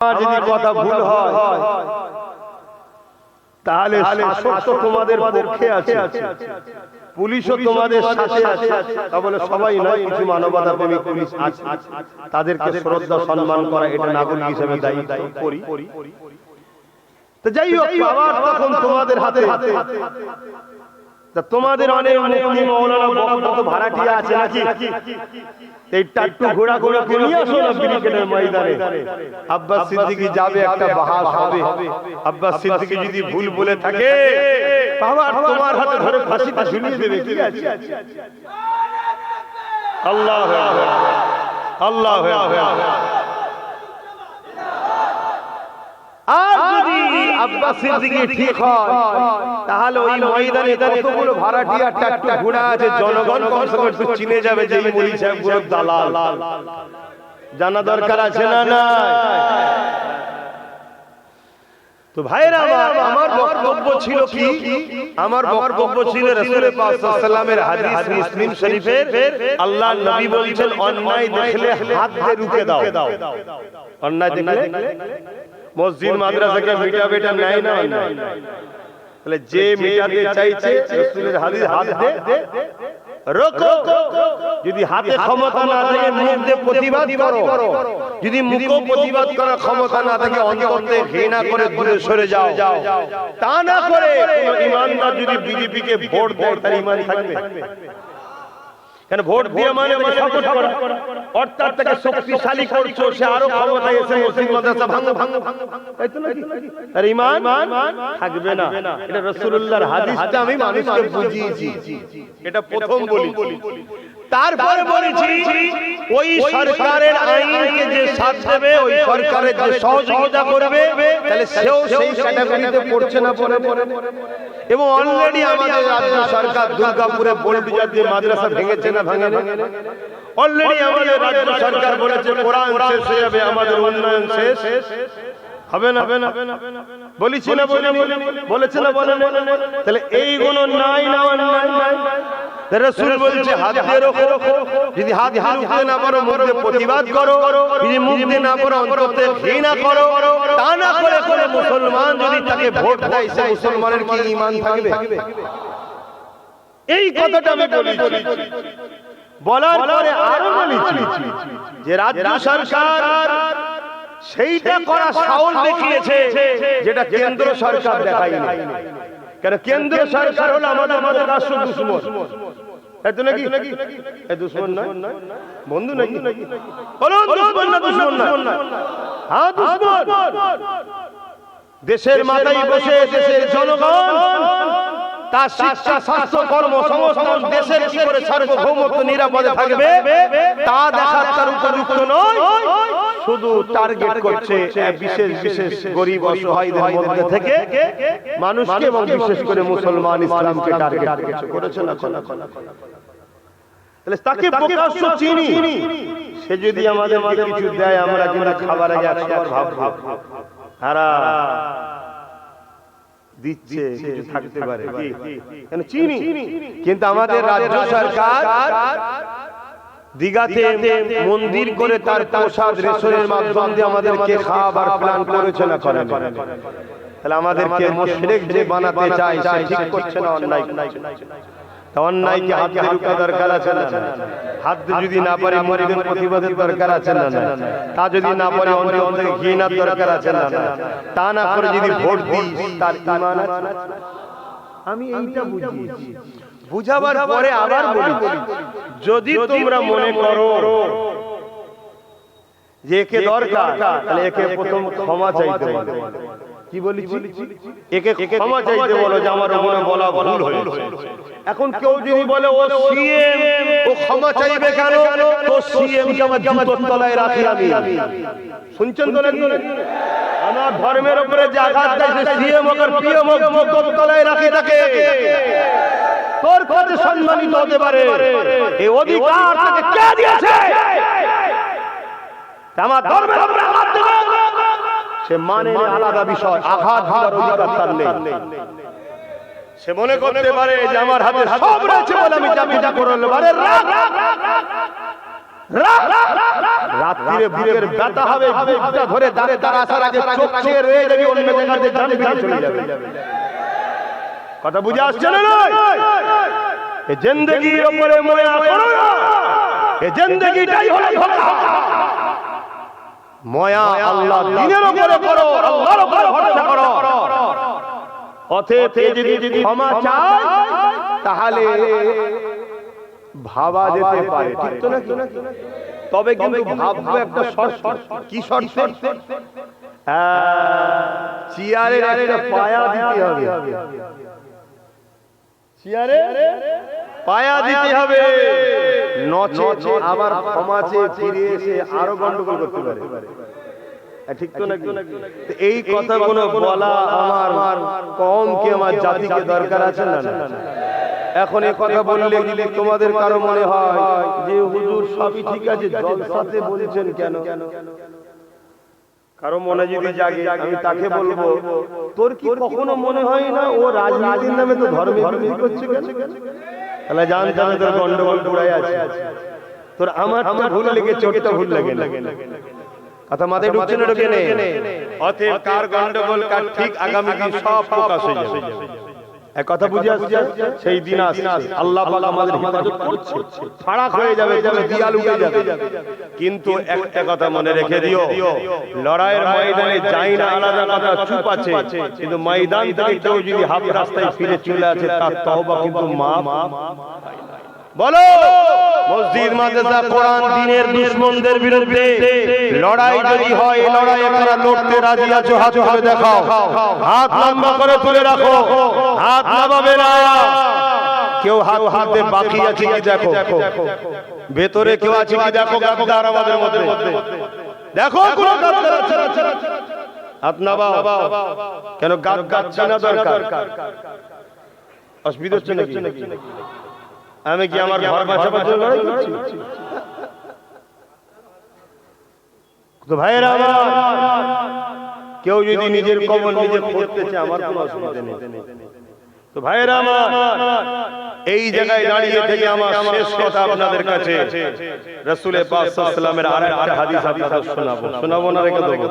যদি কথা ভুল হয় তাহলে শাসক তো তোমাদের পক্ষে আছে, পুলিশও তোমাদের সাথে আছে। তাহলে সবাই নয়, কিছু মানবতা প্রেমী পুলিশ আছে, তাদেরকে শ্রদ্ধা সম্মান করা এটা নাগরিক হিসেবে দায়িত্ব করি। তো যাই হোক, আবার তখন তোমাদের হাতে তোমাদের অনেক মুফতি মাওলানা বক্তা তো ভাড়াটিয়া আছে নাকি? এই টাট্টু ঘোড়া ঘোড়া কে নিয়ে আসো না ব্রিগেডের ময়দানে। আব্বাস সিদ্দিকী যাবে, একটা বাহাস হবে। আব্বাস সিদ্দিকী যদি ভুল বলে থাকে আবার তোমার হাতে ধরে ফাঁসিতে ঝুলিয়ে দেবে। কি আছে? আল্লাহু আকবার, আল্লাহু আকবার। আর যদি আব্বাস সিদ্দিকী ঠিক হয় তাহলে ওই ময়দানে কতগুলো ভাড়াটিয়া টাট্টু ঘোড়া আছে, জনগণ কমসে কম একটু চিনে যাবে যে এই মৌলভী সাহেব পুরো দালাল। জানা দরকার আছে না? না। তো ভাইরা আমার বক্তব্য ছিল কি? আমার বক্তব্য ছিল রাসূল পাক সাল্লাল্লাহু আলাইহি ওয়াসাল্লামের হাদিস মুসলিম শরীফের, আল্লাহর নবী বলেছেন অন্যায় দেখলে হাত দিয়ে রুখে দাও। অন্যায় দেখলে মসজিদ মাদ্রাসাকে মিটাবে, এটা নেয় না। তাহলে যে মিটাতে চাইছে রাসূলের হাদিস হাত দে রোকো। যদি হাতে ক্ষমতা না থাকে মুখ দিয়ে প্রতিবাদ করো। যদি মুখে প্রতিবাদ করার ক্ষমতা না থাকে অন্তরে ঘৃণা করে দূরে সরে যাও। তা না করে কোন ইমানদার যদি বিজেপি কে ভোট দেয় তার ঈমান থাকবে? কেন ভোট দিয়ে মানে সাপোর্ট করা, অর্থাৎ তাকে শক্তিশালী করছো, সে আরো ক্ষমতায় এসে মসজিদ মাদ্রাসা ভাঙো, তাই তো নাকি? তার ঈমান থাকবে না। এটা রাসূলুল্লাহর হাদিসটা আমি মানুষকে বুঝিয়েছি, এটা প্রথম বলি। তারপরে বলেছি ওই সরকারের আইনকে যে সাথ দেবে, ওই সরকারের যে সহযোগিতা করবে, তাহলে সেও সেই ক্যাটাগরিতে পড়ছে না পড়ে। এবং অলরেডি আমাদের রাজ্য সরকার দুর্গাপুরে বড়দিয়া দিয়ে মাদ্রাসা ভেঙেছে না ভাঙে না? অলরেডি আমাদের রাজ্য সরকার বলেছে কোরআন শেষ হয়ে যাবে, আমাদের উন্নয়ন শেষ হবে না। বলেছি না? বলেছে না? বলে তাহলে এইগুলো নাই না? অন্যায়। রাসূল বলছে হাত দিয়ে রাখো। যদি হাত দিয়ে না পারো মুখ দিয়ে প্রতিবাদ করো। যদি মুখ দিয়ে না পারো অন্তরে ঘৃণা করো। তা না করে কোন মুসলমান যদি তাকে ভোট দেয়, সে মুসলমানের কি ঈমান থাকবে? এই কথাটা আমি বলেছি। বলার পরে আরো বলেছি যে রাজ্য সরকার সেইটা করা সাহস দেখিয়েছে যেটা কেন্দ্র সরকার দেখায়নি। কেন? কেন্দ্র সরকার হলো আমাদের রাষ্ট্র দুশমন। এত নাকি? এই দুশমন নয়, বন্ধু নাকি? বলো দুশমন না দুশমন না? হ্যাঁ দুশমন। দেশের মাথায় বসে দেশের জনগণ তার শিক্ষা, স্বাস্থ্য, কর্মসংস্থান, দেশের কি করে সার্বভৌমত্ব নিরাপদে থাকবে তা দেখার তার উপযুক্ত নয়। শুধু টার্গেট করছে বিশেষ গরিব অসহায়দের মধ্যে থেকে মানুষকে, এবং বিশেষ করে মুসলমান ইসলামকে টার্গেট করেছে না? তাহলে তাকে প্রকাশ্য চিনি। সে যদি আমাদের কিছু দেয়, আমরা কিন্তু খাবার আগে একবার ভাব হারা দিচ্ছে, কিছু থাকতে পারে কেন চিনি। কিন্তু আমাদের রাজ্য সরকার দিঘাতে মন্দির করে তার প্রসাদ রেশনের মাধ্যম দিয়ে আমাদেরকে খাবার প্ল্যান করেছে না? করে। তাহলে আমাদেরকে মুশরিক যে বানাতে চায় সে ঠিক করছে না? অন্যায়। অন্যায়কে হাত দিয়ে রুখা দরকার আছে না? হাত দিয়ে যদি না পারে মুরিদের প্রতিবাদের দরকার আছে না? তা যদি না পারে অন্তরে ঘৃণার দরকার আছে না? তা না করে যদি ভোট দিই তার ঈমান আছে? আমি এইটা বুঝিয়েছি। বুঝাবার পরে আবার বলি, যদি তোমরা মনে করো যে একে দরকার, তাহলে একে প্রথম ক্ষমা চাইতে বলো। কি বলেছি? একে ক্ষমা চাইতে বলো যে আমার ওখানে বলা ভুল হয়েছে। এখন কেউ যদি বলে ও সিএম, ও ক্ষমা চাইবে কেন? তো সিএম কে আমার জুতোর তলায় রাখি আমি। শুনছেন তো নাকি? আমার ধর্মের উপরে যে আঘাত দেয় সিএম হোক আর পিএম হোক, জুতোর তলায় রাখি তাকে। তোর কাছে সম্মানিত হতে পারে এই অধিকার তাকে কে দিয়েছে? আমার ধর্মের উপরে আঘাত দেবে, সে মানে আলাদা বিষয়। আঘাত দেওয়ার অধিকার তার নেই। সে মনে করতে পারে যে আমার হাতে সব রয়েছে বলে আমি যা কিছু করতে পারে। রাত্রিরে বুকের ব্যথা হবে, বুকটা ধরে দাঁড়ে দাঁড় আসার আগে চোখ চেয়ে রয়ে যাবে, অন্য জায়গাতে জান ফিরে চলে যাবে। কথা বুঝে আসছে না? এই জিন্দেগির উপরে মায়া করো না, এই জিন্দেগিটাই হলো ধোঁকা। মায়া আল্লাহ দ্বীনের উপরে করো, আল্লাহর উপরে ভরসা করো। অতএব যদি ক্ষমা চায় তাহলে ভাবা যেতে পারে, ঠিক তো নাকি? তবে কিন্তু ভাববো একটা শর্ত। কি শর্ত? চেয়ারের একটা পায়া দিতে হবে, চেয়ারে পায়া দিতে হবে, নচেত আবার ক্ষমা চেয়ে ফিরে এসে আরো গন্ডগোল করতে পারে, ঠিক তো নাকি? এই কথাগুলো বলা আমার কমকে, আমার জাতিকে দরকার আছে না? এখন এই কথা বললে যদি তোমাদের কারো মনে হয় যে হুজুর সবই ঠিক আছে, জলসাতে বলছেন কেন? কারো মনে যদি জাগে, আমি তাকে বলবো, তোর কি কখনো মনে হয় না ও রাজনীতির নামে তো ধর্মে বিরোধী করছে কেন? তাহলে জানতে হবে তোর গন্ডগোল পুরাই আছে, তোর আমারটা ভুল লেগেছে, ওটা ভুল লাগে না। কথা মাথায় ঢুকছে না? ঢুকে নেই। অতএব কার গন্ডগোল কার ঠিক আগামী দিন সব প্রকাশ হয়ে যাবে। এক কথা বুঝে আসছে? সেই দিন আসছে, আল্লাহ পাক আমাদের হেফাজত করছে, ফারাক হয়ে যাবে, দিয়াল উঠে যাবে। কিন্তু একটা কথা মনে রেখে দিও, লড়াইয়ের ময়দানে যাই না আলাদা কথা, চুপ আছে, কিন্তু ময়দান থেকে কেউ যদি হাফ রাস্তায় ফিরে চলে আসে তার তওবা কিন্তু মাফ। বলো, মসজিদ মাদ্রাসা কোরআন দ্বীনের দুশমনদের বিরুদ্ধে লড়াই যদি হয়, লড়াই করা লড়তে রাজি আছো? হাত তুলে দেখাও, হাত লম্বা করে তুলে রাখো, হাত নামাবে না। কেউ হাত হাতে বাকি আছে কি দেখো, ভেতরে কেউ আছে কি দেখো, গাদ্দার আমাদের মধ্যে দেখো, কোন গাদ্দার আছে? হাত নামাও। কেন গাদ্দার চেনা দরকার? অসুবিধা হচ্ছে নাকি? আমি কি আমার ঘর বাঁচাবার জন্য লড়াই করছি? তো ভাইয়েরা আমার, কেউ যদি নিজের কবর নিজে খুঁড়তে চায় আমার কোনো অসুবিধা নেই। তো ভাইয়েরা আমার, এই জায়গায় দাঁড়িয়ে থেকে আমার শেষ কথা আপনাদের কাছে রাসূল পাক সাল্লাল্লাহু আলাইহি ওয়াসাল্লামের আরেকটা হাদিস আপনাদের শোনাবো না রেখে দেবো।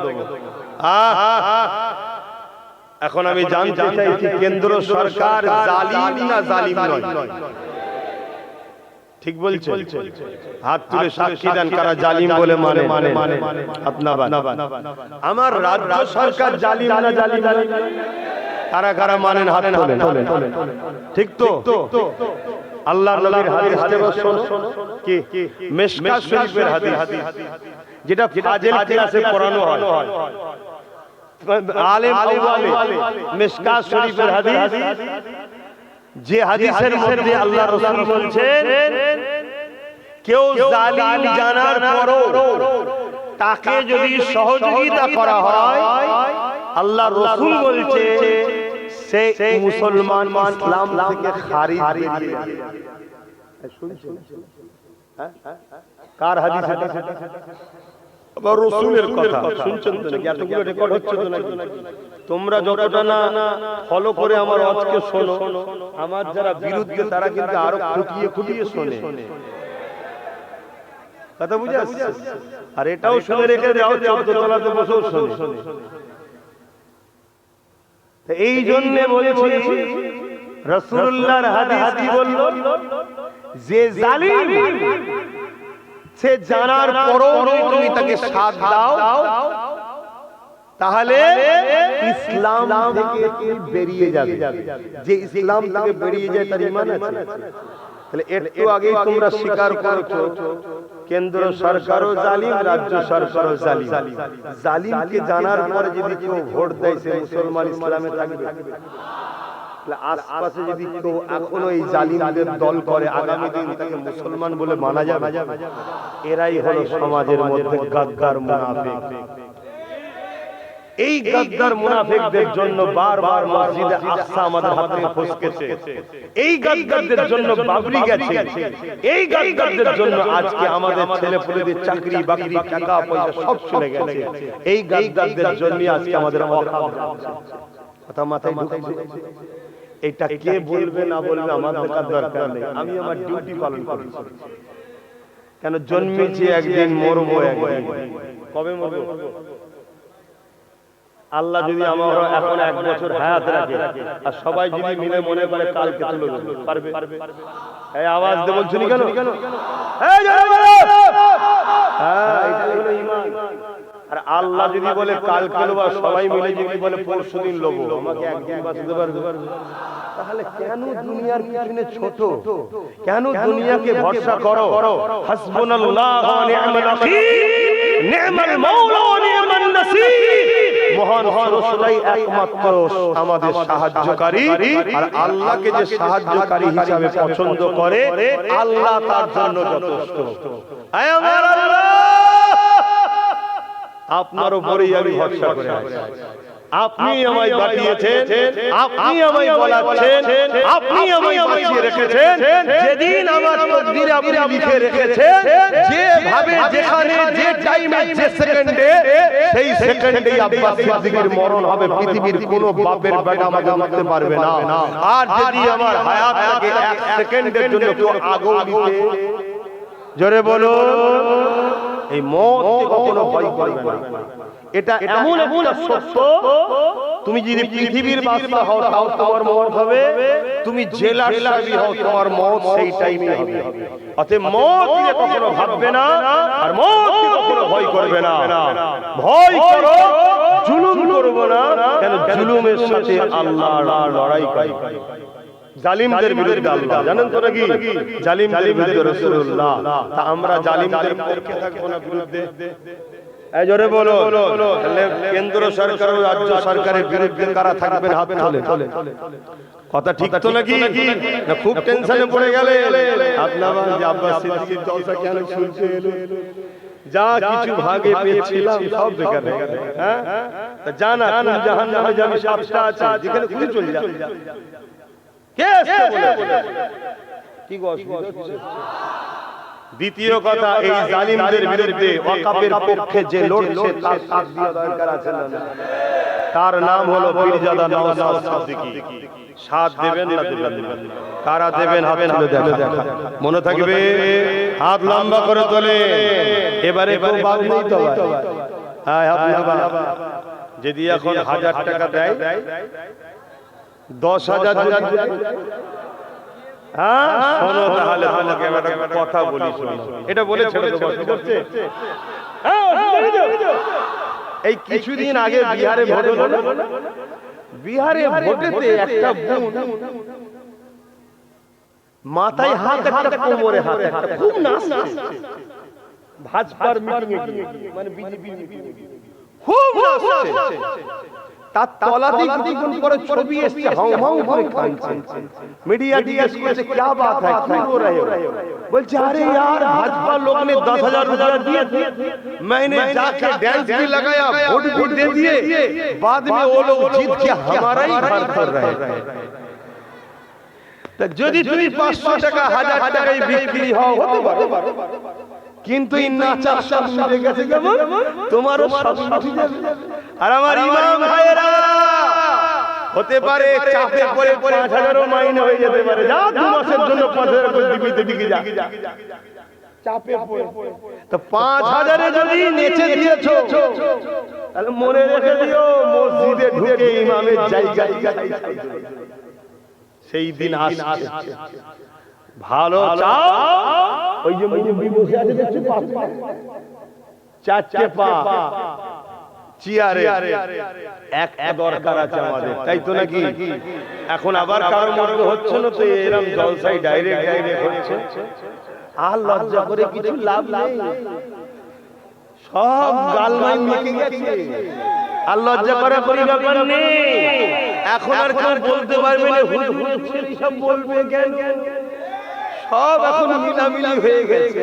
এখন আমি জানতে চাইছি, কেন্দ্র সরকার জালিম না জালিম নয়? ঠিক বলছে? হাত তুলে সাক্ষী দেন কারা জালিম বলে মানে। আমার রাজ্য সরকার জালিম না জালিম? কারা কারা মানেন হাত তোলেন। ঠিক তো? আল্লাহর নবীর হাদিস কি? মিশকাত শরীফের হাদিস, যেটা ফাজিল ক্লাসে পড়ানো হয়। আলেম আউয়ালে মিশকাত শরীফের হাদিস, যে হাদিসের মধ্যে আল্লাহ রাসূল বলছেন, কেউ জালিম জানার পরও তাকে যদি সহযোগিতা করা হয়, আল্লাহ রাসূল বলছে সে মুসলমান, ইসলাম থেকে খারিজ হয়ে যাবে। শুনছেন? কার হাদিস এটা? আবার রাসূলের কথা শুনছেন তো নাকি? এতগুলো রেকর্ড হচ্ছে তো নাকি? তোমরা যতটা না ফলো করে আমার আজকে শোনো, আমার যারা বিরুদ্ধে তারা কিন্তু আরো খুঁটিয়ে খুঁটিয়ে শোনে। কথা বুঝে আসছে? আর এটাও শুনে রেখে দাও, 14 তলাতে বসেও শোনে। এই জন্য বলেছি, রাসূলুল্লাহর হাদিস বলল, যে জালিম সে জানার পরও তুমি তাকে সাথ দাও, তাহলে ইসলাম থেকে বেরিয়ে যাবে। যে ইসলাম থেকে বেরিয়ে যায় তার ঈমান আছে? তাহলে একটু আগেই তোমরা স্বীকার করছো কেন্দ্র সরকারও জালিম, রাজ্য সরকারও জালিম। জালিমকে জানার পরে যদি কেউ ভোট দেয়, সে মুসলমান ইসলামে থাকবে? আশপাশে যদি কেউ এখনো এই জালিমদের দল করে, আগামী দিন তাকে মুসলমান বলে মানা যাবে? এরাই হলো সমাজের মধ্যে গাদ্দার মুনাফিক। এই গাদ্দার মুনাফিকদের জন্য বারবার মসজিদে আকসা আমাদের হাত থেকে ফসকেছে, এই গাদ্দারদের জন্য বাবরি গেছে, এই গাদ্দারদের জন্য আজকে আমাদের ছেলেপুলেদের চাকরি বাকরি টাকা পয়সা সব চলে গেছে। এই গাদ্দারদের জন্য আজকে আমাদের অভাব। কথা মাথায় ঢুকছে? এটা কে বলবে না বলবে আমার দেখার দরকার নেই, আমি আমার ডিউটি পালন করছি। কেন জন্মেছি একদিন, মরবো একদিন। কবে মরবো? আল্লাহ যদি আমার এখন 1 বছর হায়াত রাখে আর সবাই যদি মিলে মনে করে কালকে তুলে দেবে, পারবে? এই আওয়াজ দিয়ে বলছনি কেন? এই জোরে বলো। হ্যাঁ, এটা হলো ঈমান। আর আল্লাহ যদি বলে কালকে লোবা, সবাই মিলে যদি বলে পরশুদিন লোবো, আমাকে একদিন বাঁচাতে পারবে? তাহলে কেন দুনিয়ার পিছনে ছোট? কেন দুনিয়াকে ভরসা করো? হাসবুনাল্লাহু ওয়া নি'মাল ওয়াকিল, নি'মাল মাওলা ওয়া নি'মান নাসীর। মহান স্রষ্টাই একমাত্র আমাদের সাহায্যকারী, আর আল্লাহকে যে সাহায্যকারী হিসাবে পছন্দ করে, আল্লাহ তার জন্য যথেষ্ট। আয় আমার আল্লাহ, আপনার উপরেই আমি ভরসা করে আছি। আপনি আমায় বাঁচিয়েছেন, আপনি আমায় বলাচ্ছেন, আপনি আমায় বাঁচিয়ে রেখেছেন। যেদিন আমার তকদিরে আপনি লিখে রেখেছেন, যেভাবে যেখানে যে টাইমে যে সেকেন্ডে, সেই সেকেন্ডেই আব্বাস সিদ্দিকীর মরণ হবে। পৃথিবীর কোনো বাপের বেটা আমাকে মারতে পারবে না। আর যদি আমার হায়াত থাকে 1 সেকেন্ডের জন্য কেউ আগেও নিতে, জোরে বলো, এই মত কখনো ভয় করবে না। এটা এমন একটা সত্য, তুমি যদি পৃথিবীর বাদশা হও তাও তোমার মত হবে, তুমি জেলার সাহেব হও তোমার মত সেই টাইমে হবে। অতএব মত নিয়ে কখনো ভাববে না, আর মত নিয়ে কখনো ভয় করবে না। ভয় করো, জুলুম করবে না, কেন জুলুমের সাথে আল্লাহ লড়াই করে। জালিমদের বিরুদ্ধে আল্লাহ, জানেন তো নাকি? জালিমদের বিরুদ্ধে রাসূলুল্লাহ। তা আমরা জালিমদের পক্ষে থাকবো না বিরুদ্ধে? এই জোরে বলো। তাহলে কেন্দ্র সরকার ও রাজ্য সরকারের বিরুদ্ধে কারা থাকবেন? হাত তোলে। কথা ঠিক তো নাকি? না খুব টেনশনে পড়ে গেলে আপনারা যে আব্বাস সিদ্দিকীর জলসা কেন শুনতে এলো? যা কিছু ভাগে পেয়েছিলাম সব বেকার হয়ে গেল। হ্যাঁ, তা জানা কোন জাহান্নামে যাবে সাতটা আছে, যেখানে খুলে চলে যা। কে আসছে বলে? কি গো অসুবিধা? দ্বিতীয় কথা, এই জালিমদের বিরুদ্ধে ওয়াকাফের পক্ষে যে লড়ছে তার সাথ দেওয়া দরকার আছে না? তার নাম হলো পীরজাদা নওশাদ সিদ্দিকী। সাথ দেবেন না দেবেন? কারা দেবেন? হাত তুলে দেখা মনে থাকবে। হাত লম্বা করে তোলে। এবারে কেউ বাদ নেই তো ভাই। হ্যাঁ, আপনারা যদি এখন 1000 টাকা দেয়, 10,000 হ্যাঁ শোনো, তাহলে তোমাকে একটা কথা বলি, শোনো। এটা বলে ছেড়ে দেবো, কি করছে? এই কিছুদিন আগে বিহারে ভোট হলো। বিহারে ভোটেতে একটা বোন মাথায় হাত, একটা কোমরে হাত, একটা খুব নাচছে ভাজপার মিটিং এ গিয়ে, মানে বিজেপি খুব নাচছে। তার তলাতে কিছুক্ষণ পরে ছবি এসছে, হাউ হাউ করে কাঁদছে। মিডিয়া জিজ্ঞেস করছে क्या बात है, क्यों रो रहे हो? बोलছে अरे यार भाजपा लोग ने 10,000 रुपया दिए, मैंने जाके डांस भी लगाया, वोट भी दे दिए, बाद में वो लोग जीत के हमारा ही घर कर रहे हैं। तो যদি তুমি 500 টাকা 1000 টাকায় বিক্রি হও হতে পারে, কিন্তু এই নাচার সব মিলে গেছে কেমন? তোমারও সব মিলে যাবে। আর আমার ইমাম ভাইয়েরা, হতে পারে চাপে পড়ে 5,000ও মাইনে হয়ে যেতে পারে। যা 2 মাসের জন্য 5,000 করে দিবি যা, চাপে পড়ে। তো 5,000 এ যদি নেচে দিয়েছো, তাহলে মনে রেখে দিও মসজিদে ঢুকে ইমামের জায়গায় সেই দিন আসছে। ভালো চাও, ওই যে মুরব্বি বসে আছে দেখছো, 4টে পা চেয়ারে, একটা দরকার আছে আমাদের, তাই তো নাকি? এখন আবার কারোর মধ্যে হচ্ছে না তো, এরকম জলসাই ডাইরেক্ট হচ্ছে। আর লজ্জা করে কিছু লাভ নেই, সব গালমাই মেখে গেছে। আর লজ্জা করে কোনো ব্যাপার নেই। এখন আর কেউ বলতে পারবে না, সব বলবে কেন? সব এখন মিলামিলি হয়ে গেছে,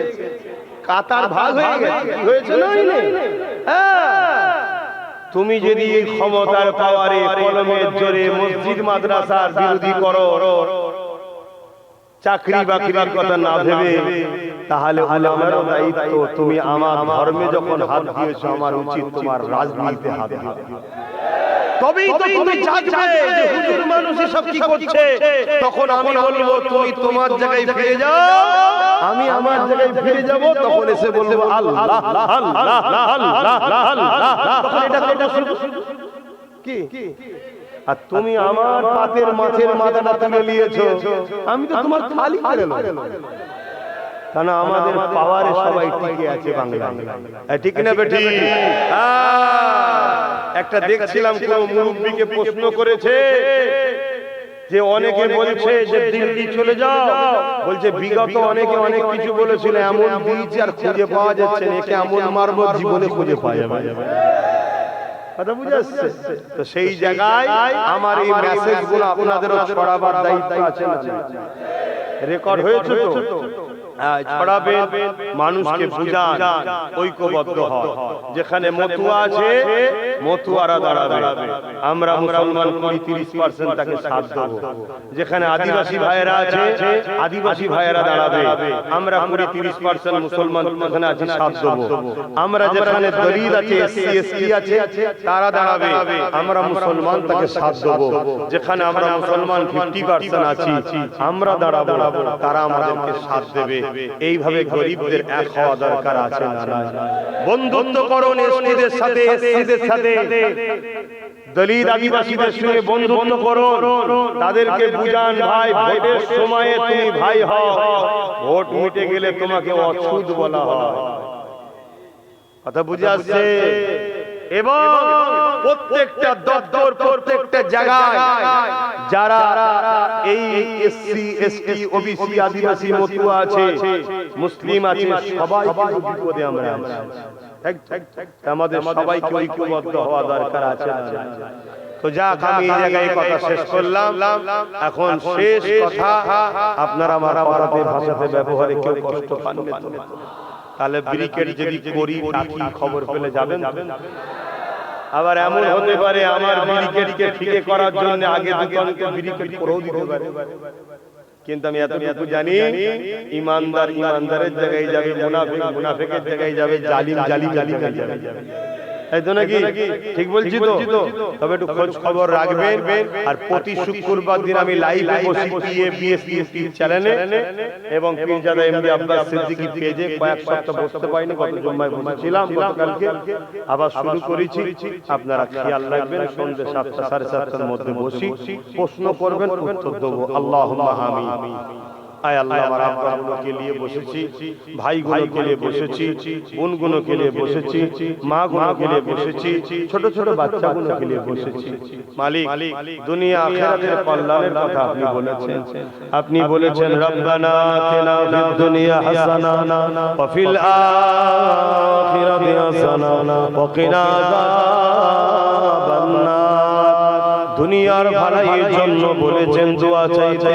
কাতার ভাগ হয়ে গেছে। কি হয়েছে না? হ্যাঁ, তুমি যদি এই ক্ষমতার পাওয়ারে কলমের জোরে মসজিদ মাদ্রাসার বিরোধী করো, চাকরি বাকরির কথা না ভেবে, তাহলে উলামার দায়িত্ব, তুমি আমার ধর্মে যখন হাত দিয়েছো, আমার উচিত তোমার রাজনীতিতে হাত দেওয়া। তবেই তো তুমি জানবে যে হুজুর মানুষ সব কি করছে। তখন আমি বলবো তুমি তোমার জায়গায় ফিরে যাও, আমি আমার জায়গায় ফিরে যাব, তখন এসে বলবো আল্লাহ আল্লাহ আল্লাহ আল্লাহ, তখন এটা কি? আর তুমি আমার পাতের মাছের মাথাটা তুলে নিয়েছো, আমি তো তোমার খালি করে নেব। কারণ আমাদের পাওয়ারে সবাই টিকে আছে বাংলা, ঠিক না বেটি? একটা দেখছিলাম কোন মুরব্বীকে প্রশ্ন করেছে যে অনেকে বলছে যে দিল্লি চলে যাও, বলছে বিগত অনেকে অনেক কিছু বলেছিল, এমন বীজ আর খুঁজে পাওয়া যাচ্ছে না, একে এমন মারব জীবনে খুঁজে পাওয়া যাবে। কথা বুঝে আসছে? তো সেই জায়গায় আমার এই মেসেজগুলো আপনাদেরও ছড়াবার দায়িত্ব আছে না? রেকর্ড হয়েছে তো, ছড়াবে, মানুষকে বুঝান, ঐক্যবদ্ধ হয়। যেখানে মতুয়া আছে মতুয়ারা দাঁড়াবে, আমরা মুসলমান 20-30% তাকে সাথ দেব। যেখানে আদিবাসী ভাইয়েরা আছে আদিবাসী ভাইয়েরা দাঁড়াবে, আমরা 20-30% মুসলমান ওখানে আছে সাথ দেব। আমরা যেখানে দলিত আছে এসসি এসটি আছে তারা দাঁড়াবে, আমরা মুসলমান তাকে সাথ দেব। যেখানে আমরা মুসলমান 50% আছি আমরা দাঁড়াবো, তারা আমাদেরকে সাথ দেবে। এইভাবে গরিবদের এক হওয়া দরকার আছে না? বন্ধুত্ব করুন এসটিদের সাথে, এসসিদের সাথে, দলিত আদিবাসীদের সঙ্গে বন্ধুত্ব করুন, তাদেরকে বুঝান ভাই ভোটের সময়ে তুমি ভাই হও, ভোট মিটে গেলে তোমাকে অছুত বলা হয়। কথা বুঝে আসছে? এবং প্রত্যেকটা দপ্তর প্রত্যেকটা জায়গায় যারা এই এসসি এসটি ওবিসি আদিবাসী মতুয়া আছে মুসলিম আছে সবাইকে বিপদে আমরা আছি। আমাদের সবাইকে ঐক্যবদ্ধ হওয়া দরকার আছে। তো যাক, আমি এই জায়গায় কথা শেষ করলাম। এখন শেষ কথা, আপনারা আমার পাড়াতে ভাষাতে ব্যবহারে কেউ কষ্ট পানবে তো? তাহলে ব্রিকেট যদি করি টাকি খবর পেলে যাবেন। আবার এমন হতে পারে আমার ব্রিকেটকে ফিকে করার জন্য আগে দোকানকে ব্রিকেট করেও দিতে পারে। কিন্তু আমি এতটুকু জানি, ইমানদার ইমানদারের জায়গায় যাবে, মুনাফিক মুনাফিকের জায়গায় যাবে, জালিম জালিম জালিমের জায়গায় যাবে। এই তো নাকি? ঠিক বলছি তো? তবে একটু খোঁজ খবর রাখবেন। আর প্রতি শুক্রবার দিন আমি লাইভে বসি পিএসপি চ্যানেলে এবং পীরজাদা এমডি আব্বাস সিদ্দিকী পেজে। কয়েক সপ্তাহ বসতে পারিনি, গত জুম্মায় বসেছিলাম, গতকালকে আবার শুরু করেছি। আপনারা খেয়াল রাখবেন, সন্ধ্যে 7টা 7:30টার মধ্যে বসি, প্রশ্ন করবেন, উত্তর দেবো। আল্লাহুম্মা আমিন। আয় আল্লাহ, আমার আব্বাগুলোকে নিয়ে বসেছি, ভাইগুলোকে নিয়ে বসেছি, বোনগুলোকে নিয়ে বসেছি, মাগুলোকে নিয়ে বসেছি, ছোট ছোট বাচ্চাগুলোকে নিয়ে বসেছি। মালিক, দুনিয়া আখিরাতের কল্যাণের কথা আপনি বলেছেন। আপনি বলেছেন রব্বানা আতিনা ফিদ দুনিয়া হাসানা ওয়া ফিল আখিরাতি হাসানা ওয়া কিনা আযাবান নার। দুনিয়ার ভালাইয়ের জন্য বলেছেন দোয়া চাইতে,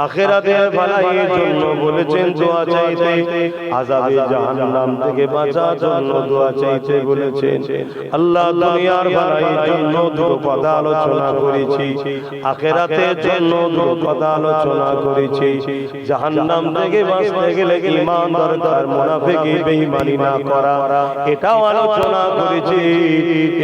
আখিরাতের ভালাইয়ের জন্য বলেছেন দোয়া চাইতে, আযাবে জাহান্নাম থেকে বাঁচার জন্য দোয়া চাইতে বলেছেন। আল্লাহ, দুনিয়ার ভালাইয়ের জন্য দুটো কথা আলোচনা করেছি, আখিরাতের জন্য দুটো কথা আলোচনা করেছি। জাহান্নাম থেকে বাঁচতে গেলে ঈমান দরকার, মুনাফিকি বেঈমানি না করা, এটাও আলোচনা করেছি।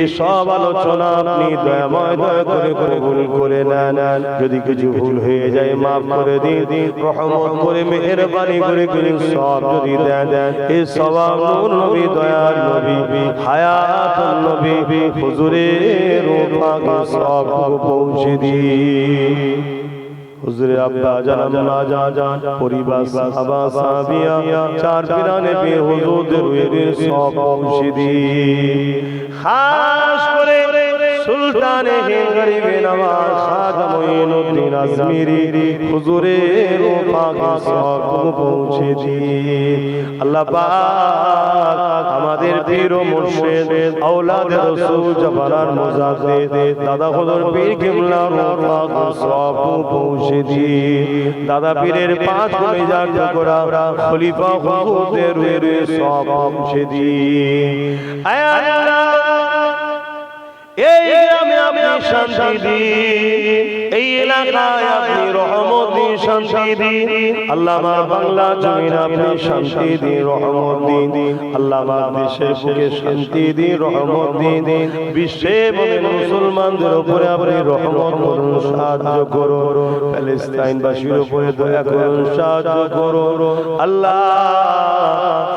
এই সব আলোচনা আপনি দয়াময় দয়া করে কবুল করে নেন। যদি কিছু ভুল হয়ে যায় মাফ করে দিন, রহমত করে মেহেরবানি করে সব যদি দেন, এই সওয়াব নূর নবী দয়ার নবী হায়াতুন নবী হুজুরের পাকে সব পৌঁছে দিন। হুজুরে আব্বা জান আম্মা জান পরিবার সাহাবা সাহাবিয়া চার পীরানে পীর হুজুরদের রুহের সব পৌঁছে দিন। খাস করে সুলতানে হিন্দ গরিবে নওয়াজ খাজা মুঈনুদ্দিন আজমিরি হুজুরের পাকে সব পৌঁছে দিন। আল্লাহ পাক আমাদের পীর ও মুর্শিদ আওলাদে রাসূল জাবারান মুজাদ্দিদ দাদা হুজুর পীর কিবলার পাকে সব পৌঁছে দিন। দাদা পীরের পাঁচ মিজান টুকরা খলিফা হুজুরদের রুহের সব পৌঁছে দিন। আয় আল্লাহ, এই গ্রামে আপনি শান্তি দিন, এই এলাকায় আপনি রহমত দিন, শান্তি দিন। আল্লাহ আমার বাংলা জমিন আপনি শান্তি দিন, রহমত দিন। আল্লাহ আমার দেশের বুকে শান্তি দিন, রহমত দিন। বিশ্বে মুসলমানদের উপরে আপনি রহমত করুন, সাহায্য করুন। প্যালেস্তাইনবাসীর উপরে দয়া করুন, সাহায্য করুন। আল্লাহ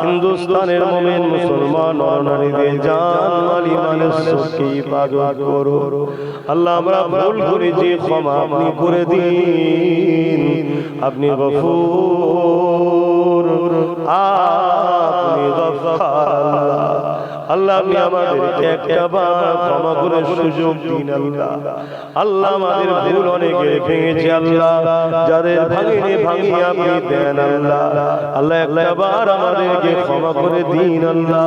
হিন্দুস্তানের মুমিন মুসলমান নরনারীদের জান মাল ইমানের শক্তি হিফাজত করুন। আল্লাহ আমরা ভুল করেছি, ক্ষমা আপনি করে দিন। আপনি গফুর, আপনি গফফার। আল্লাহ আপনি আমাদেরকে একবার ক্ষমা করে সুযোগ দিন। আল্লাহ আল্লাহ আমাদের ভুল অনেকে ভেঙেছে, আল্লাহ যাদের ভাঙিয়ে ভাঙিয়ে আপনি দেন। আল্লাহ আল্লাহ একবার আমাদেরকে ক্ষমা করে দিন। আল্লাহ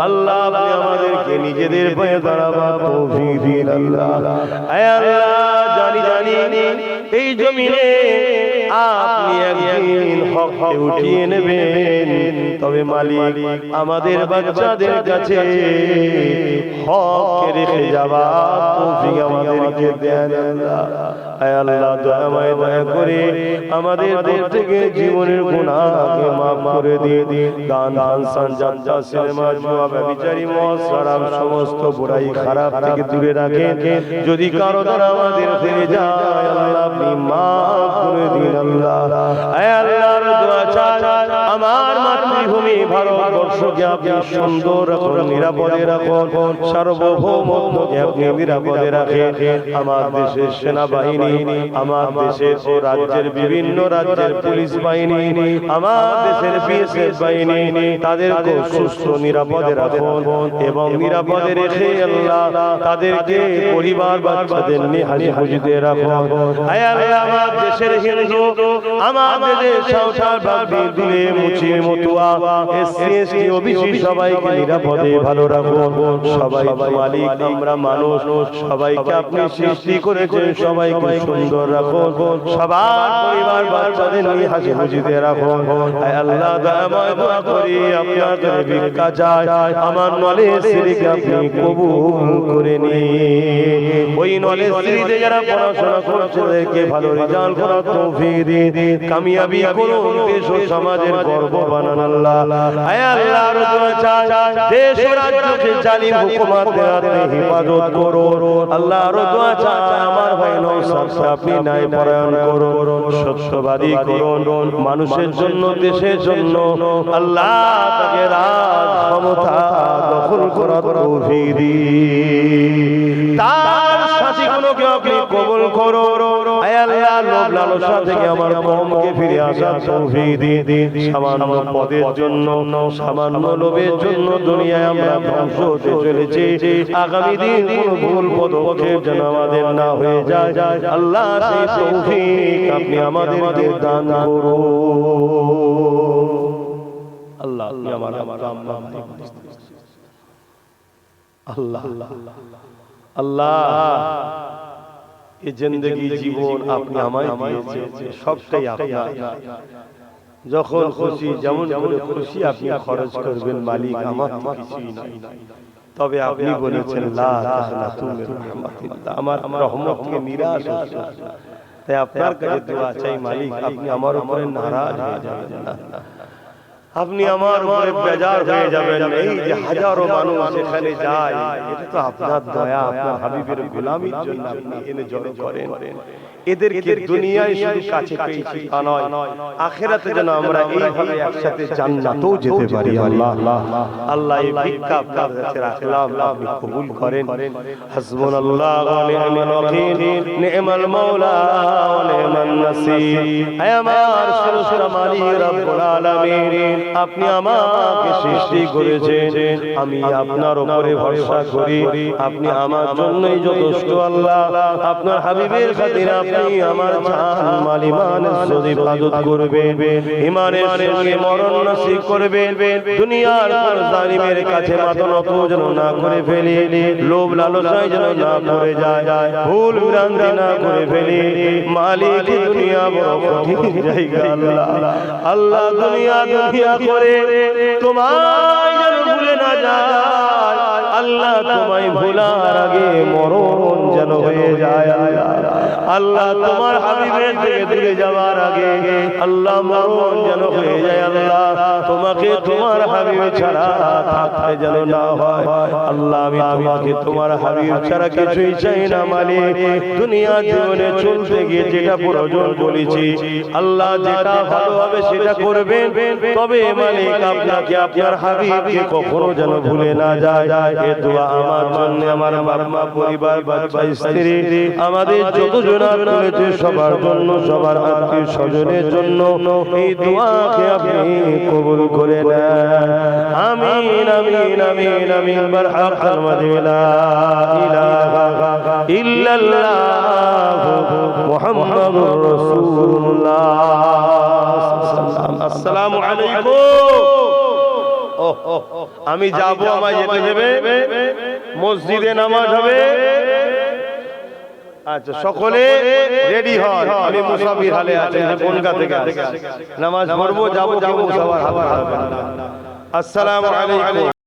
আল্লাহ আপনি আমাদেরকে নিজেদের পায়ে দাঁড়াবার তৌফিক দিন। আল্লাহ আল্লাহ জানি জানি এই জমিনে আপনি একদিন হককে উঠিয়ে নেবেন, তবে মালিক আমাদের বাচ্চাদের কাছে হক রেখে যাবার তৌফিক আমাদেরকে দেন। আয় আল্লাহ দয়াময় দয়া করে আমাদের প্রত্যেকের জীবনের গুনাহকে মাফ করে দিয়ে গান ফাংশন যাত্রা সিনেমা জুয়া ব্যভিচারী মদ শরাব সমস্ত বুরাই খারাপ থেকে দূরে রাখেন। যদি কারো দ্বারা আমাদের ফিরে যায় আল্লাহ আপনি মাফ করে দিন। আল্লাহ আয় আল্লাহর দোয়া চাই আমার মাতৃভূমি ভারতবর্ষকে আপনি সুন্দর রাখুন, নিরাপদে রাখুন, সার্বভৌমত্বকে আপনি নিরাপদে রাখেন। আমার দেশের সেনাবাহিনী, আমার দেশের ও রাজ্যের বিভিন্ন রাজ্যের পুলিশ বাহিনী, আমার দেশের বিএসএফ বাহিনী, তাদেরকে সুস্থ নিরাপদে রাখুন এবং নিরাপদে রেখে আল্লাহ তাদেরকে পরিবার বাচ্চাদের নিয়ে হাসি খুশিতে রাখুন। আয় আল্লাহ আমার দেশের হিন্দু, আমার দেশের সংসার বাগদি দিলে মুচি মতুয়া এসসি এসটি ওবিসি সবাইকে নিরাপদে ভালো রাখুন। সবাই মালিক আমরা মানুষ, সবাইকে আপনি সৃষ্টি করেছেন, সবাইকে সুন্দর রাখুন, সবার পরিবার বাচ্চাদের নিয়ে হাসি খুশিতে রাখুন। আয় আল্লাহ দয়াময় দোয়া করি আপনার কাছে ভিক্ষা চাই, আমার নলেজ সিরিকে আপনি কবুল করে নিন। ওই নলেজ সিরিতে যারা পড়াশোনা করছে তাদেরকে ভালো রেজাল্ট করার তৌফিক দিন, কামিয়াবি করুন, দেশ ও সমাজের গর্ব বানান। আল্লাহ আয় আল্লাহর দোয়া চাই দেশ ও রাজ্যকে জালিম হুকুমতের হাতে হেফাজত করুন। আল্লাহর দোয়া চাই আমার ভাই নওশাদকে আপনি ন্যায় পরায়ণ করুন, সত্যবাদী করুন, মানুষের জন্য দেশের জন্য আল্লাহ তাকে রাজ ক্ষমতা দখল করার তৌফিক দিন। তার সাথীগুলোকে আপনি কবুল করুন। আয় আল্লাহ লোভ লালসা থেকে আমার কওমকে ফিরে আসার তৌফিক দিন। সামান্য পদের জন্য, সামান্য লোভের জন্য দুনিয়ায় আমরা ধ্বংস হতে চলেছি। আগামী দিন কোনো ভুল পদক্ষেপ যেন আমাদের না হয়ে যায়। আল্লাহ সেই তৌফিক আপনি আমাদেরকে দান করুন। আল্লাহ আপনি আমার আল্লাহ আল্লাহ এই জিন্দেগি জীবন আপনি আমায় দিয়েছেন, সবটাই আপনার। যখন খুশি যেমন করে খুশি আপনি খরচ করবেন, মালিক আমার তো কিছুই নাই। তবে আপনি বলেছেন লা তাখনাতু মির রাহমাতিল্লাহ, আমার রহমত থেকে নিরাশ হইও না। তাই আপনার কাছে দোয়া চাই মালিক আপনি আমার উপরে নারাজ হয়ে যাবেন না, আপনি আমার উপরে বেজার হয়ে যাবেন। এই যে হাজারো মানুষ এখানে যায়, এটা তো আপনার দয়া, আপনার হাবিবের গোলামির জন্য আপনি এনে জড়ো করেন। এদেরকে দুনিয়ায় শুধু কাছে পেয়েছি তা নয়, আখিরাতে যেন আমরা এইভাবে একসাথে জান্নাতেও যেতে পারি। আল্লাহ আল্লাহ এই ভিক্ষা আপনার কাছে রাখলাম, আপনি কবুল করেন। হাসবুনাল্লাহু ওয়া নি'মাল ওয়াকিল, নি'মাল মাওলা ওয়া নি'মান নাসির। হে আমার সৃষ্টির মালিক রব্বুল আলামিন, আপনি আমাকে সৃষ্টি করেছেন, আমি আপনার উপরে ভরসা করি, আপনি আমার জন্যই যথেষ্ট। আল্লাহ আপনার হাবিবের খাতিরে আপনি আমার জান মাল ইমান ইজ্জত হিফাজত করবেন, ঈমানের সঙ্গে মরণ নসিব করবেন। দুনিয়ার কোন জালিমের কাছে মাথা নত যেন না করে ফেলি, লোভ লালসায় যেন না পড়ে যায়, ভুল ভ্রান্তি না করে ফেলি। মালিক দুনিয়া বড় কঠিন জায়গা। আল্লাহ আল্লাহ দুনিয়া দুনিয়া করে তোমায় যেন ভুলে না যায়। আল্লাহ তোমায় ভোলার আগে মরণ যেন হয়ে যায়। আল্লাহ তোমার হাবিবের থেকে দূরে যাওয়ার আগে আল্লাহ মরণ যেন হয়ে যায় আল্লাহ তোমাকে তোমার হাবিব ছাড়া থাকতে যেন না হয় আল্লাহ আমি তোমাকে তোমার হাবিব ছাড়া কিছুই চাই না মালিক দুনিয়া জীবনে চলতে গিয়ে যেটা প্রয়োজন বলেছি আল্লাহ যেটা ভালো হবে সেটা করবেন তবে মালিক আপনাকে আপনার হাবিবকে কখনো যেন ভুলে না যায় এই দোয়া আমার জন্য আমার বাবা মা পরিবার বাচ্চা স্ত্রী আমাদের যতজন রয়েছে সবার জন্য সবার আত্মীয় স্বজনের জন্য এই দোয়াকে আপনি কবুল করে নেন আমিন আমিন আমিন আমিন বারহাকাল মাদিনা ইলাহা ইল্লাল্লাহ মুহাম্মাদুর রাসূলুল্লাহ আসসালামু আলাইকুম আমি যাব আমায় যেতে দেবে মসজিদে নামাজ হবে আচ্ছা সকলে রেডি হন আমি মুসাফির হালে আছি কোনকা থেকে নামাজ পড়বো যাবো মুসাফির হালে আসসালামু আলাইকুম